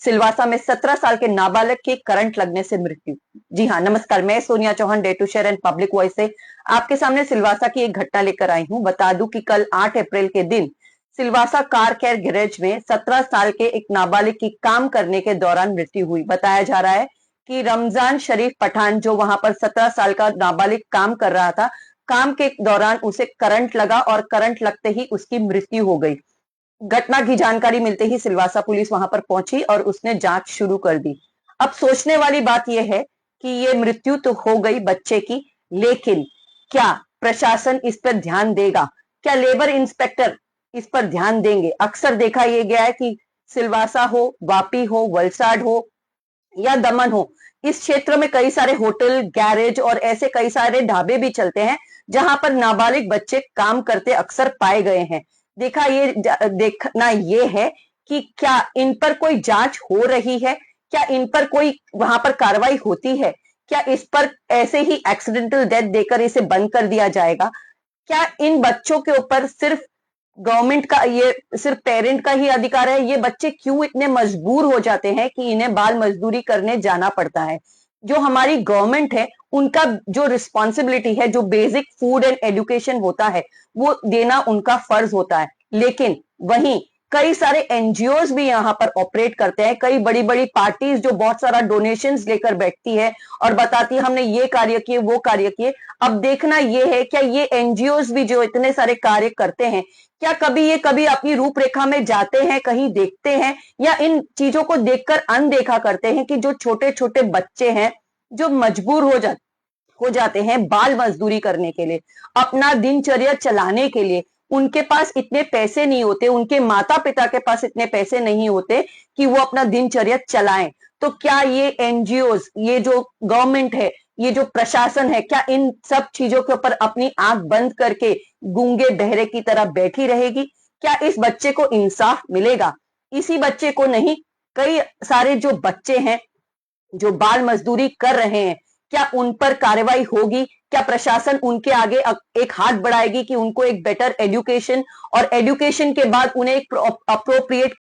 सिलवासा में 17 साल के नाबालिग की करंट लगने से मृत्यु। जी हाँ, नमस्कार, मैं Sonia Chauhan day to share and public voice से आपके सामने सिलवासा की एक घटना लेकर आई हूं। बता दूं कि कल 8 अप्रैल के दिन सिलवासा कार केयर गैरेज में 17 साल के एक नाबालिग की काम करने के दौरान मृत्यु हुई। बताया जा रहा है कि रमजान शरीफ पठान, जो वहां पर 17 साल का नाबालिग काम कर रहा था, काम के दौरान उसे करंट लगा और करंट लगते ही उसकी मृत्यु हो गई। घटना की जानकारी मिलते ही सिलवासा पुलिस वहां पर पहुंची और उसने जांच शुरू कर दी। अब सोचने वाली बात यह है कि ये मृत्यु तो हो गई बच्चे की, लेकिन क्या प्रशासन इस पर ध्यान देगा? क्या लेबर इंस्पेक्टर इस पर ध्यान देंगे? अक्सर देखा यह गया है कि सिलवासा हो, वापी हो, वलसाड हो या दमन हो, इस क्षेत्र में कई सारे होटल, गैरेज और ऐसे कई सारे ढाबे भी चलते हैं जहां पर नाबालिग बच्चे काम करते अक्सर पाए गए हैं। देखना ये है कि क्या इन पर कोई जांच हो रही है, क्या इन पर कोई वहां पर कार्रवाई होती है, क्या इस पर ऐसे ही एक्सीडेंटल डेथ देकर इसे बंद कर दिया जाएगा? क्या इन बच्चों के ऊपर सिर्फ गवर्नमेंट का, ये सिर्फ पेरेंट का ही अधिकार है? ये बच्चे क्यों इतने मजबूर हो जाते हैं कि इन्हें बाल मजदूरी करने जाना पड़ता है? जो हमारी गवर्नमेंट है, उनका जो रिस्पॉन्सिबिलिटी है, जो बेसिक फूड एंड एजुकेशन होता है, वो देना उनका फर्ज होता है। लेकिन वहीं कई सारे एनजीओज भी यहाँ पर ऑपरेट करते हैं, कई बड़ी बड़ी पार्टीज जो बहुत सारा डोनेशंस लेकर बैठती है और बताती है हमने ये कार्य किए, वो कार्य किए। अब देखना ये है, क्या ये एनजीओज भी जो इतने सारे कार्य करते हैं, क्या कभी अपनी रूपरेखा में जाते हैं, कहीं देखते हैं, या इन चीजों को देखकर अनदेखा करते हैं कि जो छोटे छोटे बच्चे हैं, जो मजबूर हो जाते हैं बाल मजदूरी करने के लिए, अपना दिनचर्या चलाने के लिए। उनके पास इतने पैसे नहीं होते, उनके माता पिता के पास इतने पैसे नहीं होते कि वो अपना दिनचर्या चलाएं। तो क्या ये एनजीओज, ये जो गवर्नमेंट है, ये जो प्रशासन है, क्या इन सब चीजों के ऊपर अपनी आंख बंद करके गूंगे बहरे की तरह बैठी रहेगी? क्या इस बच्चे को इंसाफ मिलेगा? इसी बच्चे को नहीं, कई सारे जो बच्चे हैं जो बाल मजदूरी कर रहे हैं, क्या उन पर कार्रवाई होगी? क्या प्रशासन उनके आगे एक हाथ बढ़ाएगी कि उनको एक बेटर एजुकेशन, और एजुकेशन के बाद उन्हें एक अप्रोप्रिएट